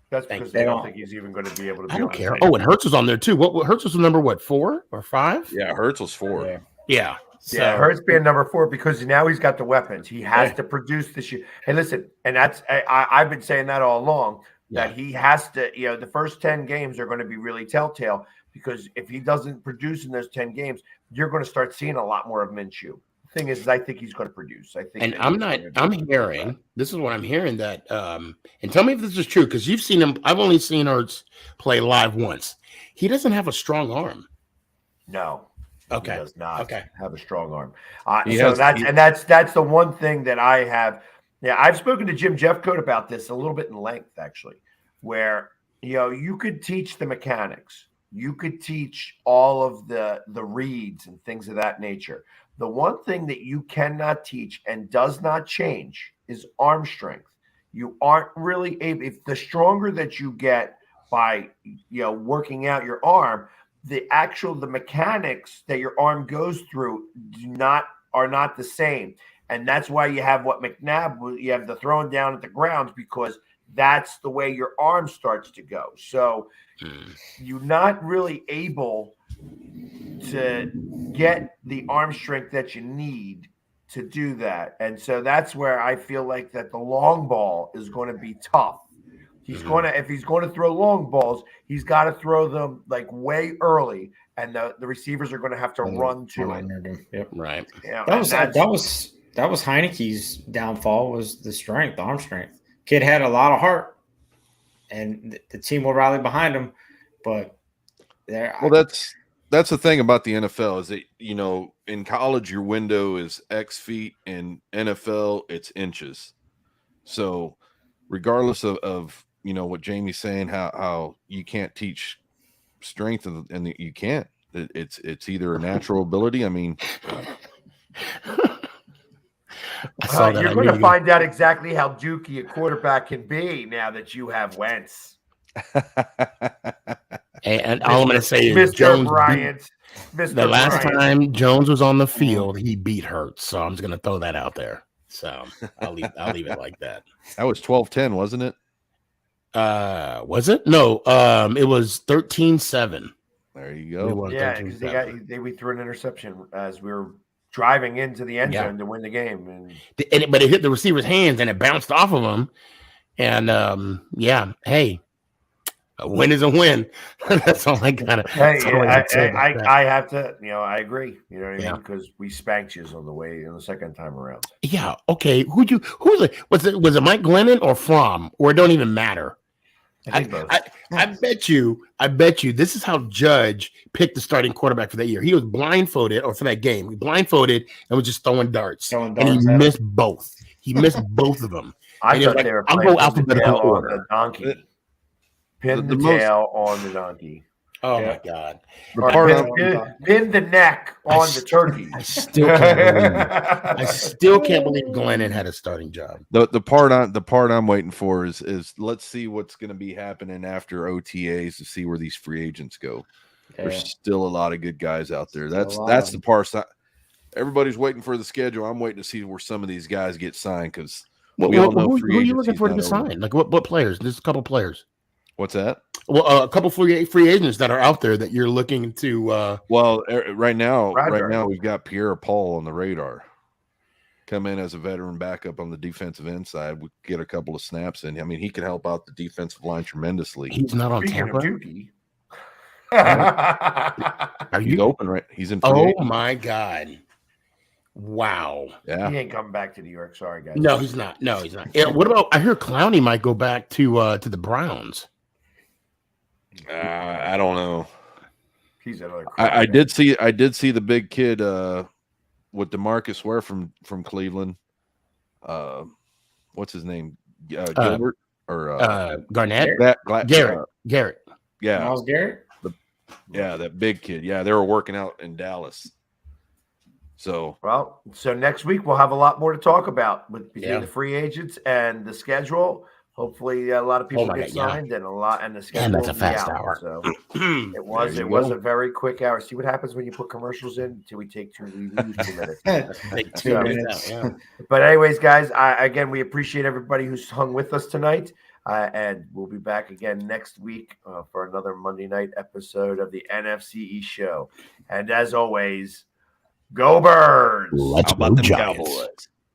That's because they don't think he's even going to be able to. I don't care. Oh, and Hurts was on there too. What Hurts was number 4 or 5? Yeah, Hurts was 4. Yeah. Yeah, Hurts being number 4 because now he's got the weapons. He has to produce this year. And listen, and that's I've been saying that all along that he has to. The first 10 games are going to be really telltale because if he doesn't produce in those 10 games, you're going to start seeing a lot more of Minshew. The thing is, I think he's going to produce. I think, and I'm hearing. This is what I'm hearing that. And tell me if this is true because you've seen him. I've only seen Hurts play live once. He doesn't have a strong arm. No. Okay. He does not have a strong arm. That's the one thing that I have. Yeah, I've spoken to Jim Jeffcoat about this a little bit in length, actually, where you could teach the mechanics, you could teach all of the reads and things of that nature. The one thing that you cannot teach and does not change is arm strength. You aren't really able. If the stronger that you get by working out your arm, the mechanics that your arm goes through are not the same. And that's why you have what McNabb, you have the throwing down at the ground because that's the way your arm starts to go. So you're not really able to get the arm strength that you need to do that. And so that's where I feel like that the long ball is going to be tough. If he's going to throw long balls, he's got to throw them like way early, and the receivers are going to have to run to it. Yep. Right. That was Heineke's downfall was the arm strength. Kid had a lot of heart, and the team will rally behind him. But that's the thing about the NFL is that in college your window is X feet, in NFL it's inches. So regardless of what Jamie's saying, how you can't teach strength and you can't. It's either a natural ability. I mean, you're going to find out exactly how dookie a quarterback can be now that you have Wentz. And all I'm going to say is Mr. Jones Bryant. The last time Jones was on the field, he beat Hurts. So I'm just going to throw that out there. So I'll leave it like that. That was 12-10, wasn't it? Was it? No, it was 13-7. There you go. Yeah, because we threw an interception as we were driving into the end zone to win the game, but it hit the receiver's hands and it bounced off of him. And hey, a win is a win. That's all I got. I have to, I agree. You know what I mean? Because we spanked you on the second time around. Yeah. Okay. Who was it? Was it Mike Glennon or Fromm? Or it don't even matter. I bet you this is how Judge picked the starting quarterback for that year. He was blindfolded, or for that game, he blindfolded and was just throwing darts. And he missed both. He missed both of them. I thought they were I'll go alphabetical order. The donkey. Pin the tail on the donkey. Oh my God! Pin the neck on the turkey. I still can't believe Glennon had a starting job. The part I'm waiting for is let's see what's going to be happening after OTAs to see where these free agents go. Yeah. There's still a lot of good guys out there. That's the part. Everybody's waiting for the schedule. I'm waiting to see where some of these guys get signed because who are you looking for to sign? Like what players? There's a couple players. What's that? Well, a couple free agents that are out there that you're looking to. Right now we've got Pierre Paul on the radar. Come in as a veteran backup on the defensive end side. We get a couple of snaps in. I mean, he could help out the defensive line tremendously. He's not on Tampa. He's open, right? He's in. My God! Wow. Yeah. He ain't coming back to New York. Sorry, guys. No, he's not. Yeah, what about? I hear Clowney might go back to the Browns. I don't know. He's another. I did see the big kid with DeMarcus Ware from Cleveland. What's his name? Gilbert or Garnett? Garrett. Yeah, Miles Garrett. That big kid. Yeah, they were working out in Dallas. So next week we'll have a lot more to talk about between the free agents and the schedule. hopefully a lot of people get yeah. signed and the schedule. And that's a will be fast out. hour. So There it was you a go. very quick hour. See what happens when you put commercials in until we lose 2 minutes. Take 2 So- minutes out, yeah. But anyways, guys, again, we appreciate everybody who's hung with us tonight. And we'll be back again next week for another Monday night episode of the NFC show. And as always, go Birds! Let's How about go them Giants. Cowboys?